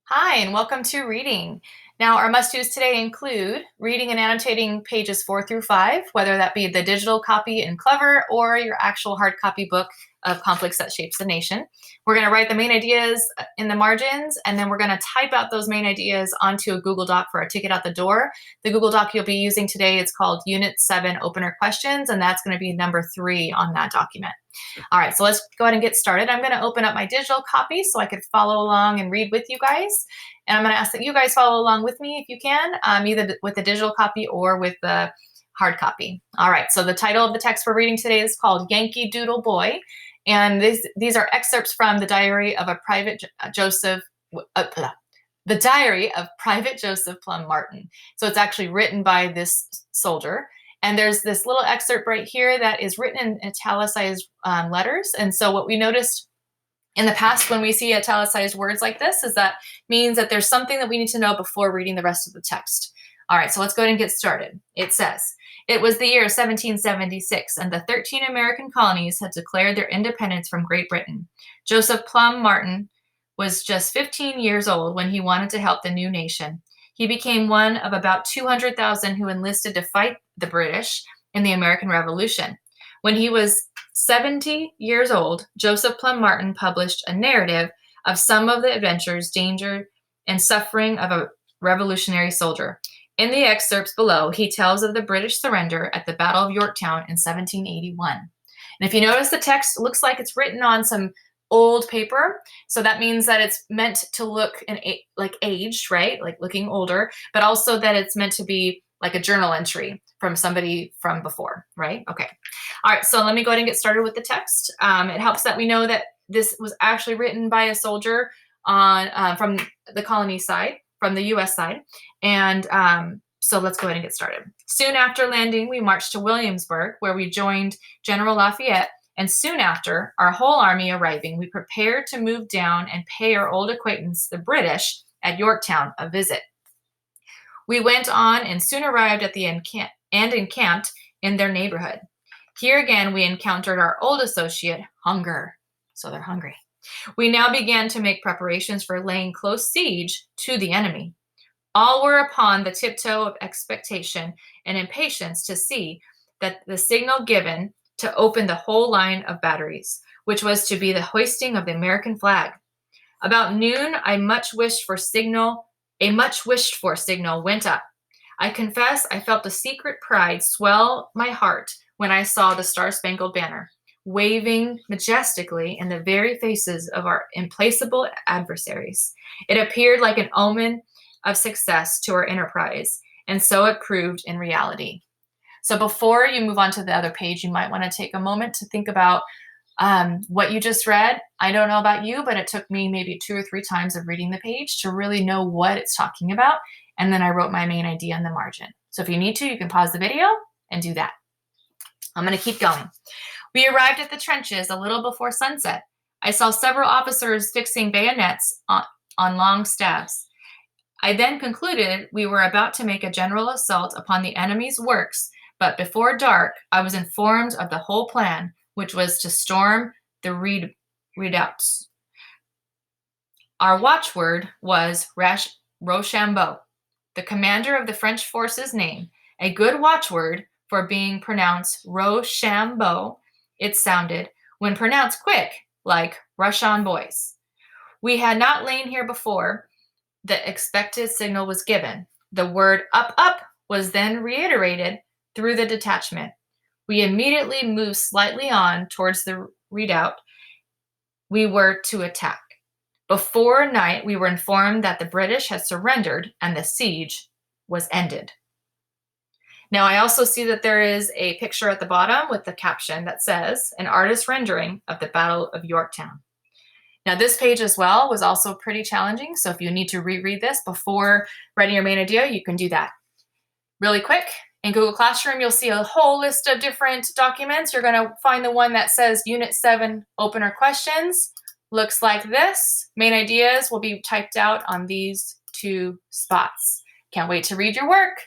Hi, and welcome to Reading. Now, our must-dos today include reading and annotating pages 4 through 5, whether that be the digital copy in Clever or your actual hard copy book of Conflicts That Shapes the Nation. We're going to write the main ideas in the margins, and then we're going to type out those main ideas onto a Google Doc for our ticket out the door. The Google Doc you'll be using today is called Unit 7 Opener Questions, and that's going to be number 3 on that document. All right, so let's go ahead and get started. I'm going to open up my digital copy so I could follow along and read with you guys. And I'm going to ask that you guys follow along with me if you can, either with the digital copy or with the hard copy. All right, so the title of the text we're reading today is called Yankee Doodle Boy. And these are excerpts from the diary of the diary of Private Joseph Plum Martin. So it's actually written by this soldier. And there's this little excerpt right here that is written in italicized letters. And so what we noticed in the past when we see italicized words like this is that means that there's something that we need to know before reading the rest of the text. All right, so let's go ahead and get started. It says, it was the year 1776, and the 13 American colonies had declared their independence from Great Britain. Joseph Plum Martin was just 15 years old when he wanted to help the new nation. He became one of about 200,000 who enlisted to fight the British in the American Revolution. When he was 70 years old, Joseph Plum Martin published a narrative of some of the adventures, danger, and suffering of a revolutionary soldier. In the excerpts below, he tells of the British surrender at the Battle of Yorktown in 1781. And if you notice, the text looks like it's written on some old paper, so that means that it's meant to look like aged, right? Like looking older, but also that it's meant to be like a journal entry from somebody from before, right? Okay. All right, so let me go ahead and get started with the text. It helps that we know that this was actually written by a soldier on from the colony side, from the U.S. side, and so let's go ahead and get started. Soon after landing, we marched to Williamsburg, where we joined General Lafayette, and soon after, our whole army arriving, we prepared to move down and pay our old acquaintance, the British, at Yorktown, a visit. We went on and soon arrived at the encamped in their neighborhood. Here again, we encountered our old associate, Hunger. So they're hungry. We now began to make preparations for laying close siege to the enemy. All were upon the tiptoe of expectation and impatience to see that the signal given to open the whole line of batteries, which was to be the hoisting of the American flag. About noon, a much wished for signal went up. I confess I felt a secret pride swell my heart when I saw the Star-Spangled Banner waving majestically in the very faces of our implacable adversaries. It appeared like an omen of success to our enterprise, and so it proved in reality. So before you move on to the other page, you might want to take a moment to think about what you just read. I don't know about you, but it took me maybe 2 or 3 times of reading the page to really know what it's talking about. And then I wrote my main idea in the margin. So if you need to, you can pause the video and do that. I'm going to keep going. We arrived at the trenches a little before sunset. I saw several officers fixing bayonets on long staves. I then concluded we were about to make a general assault upon the enemy's works, but before dark, I was informed of the whole plan, which was to storm the redoubts. Our watchword was Rochambeau, the commander of the French forces' name, a good watchword for being pronounced Rochambeau. It sounded, when pronounced quick, like rush on, boys. We had not lain here before the expected signal was given. The word up, up was then reiterated through the detachment. We immediately moved slightly on towards the redoubt we were to attack. Before night, we were informed that the British had surrendered and the siege was ended. Now, I also see that there is a picture at the bottom with the caption that says, an artist's rendering of the Battle of Yorktown. Now, this page as well was also pretty challenging, so if you need to reread this before writing your main idea, you can do that. Really quick, in Google Classroom, you'll see a whole list of different documents. You're going to find the one that says Unit 7 Opener Questions. Looks like this. Main ideas will be typed out on these 2 spots. Can't wait to read your work.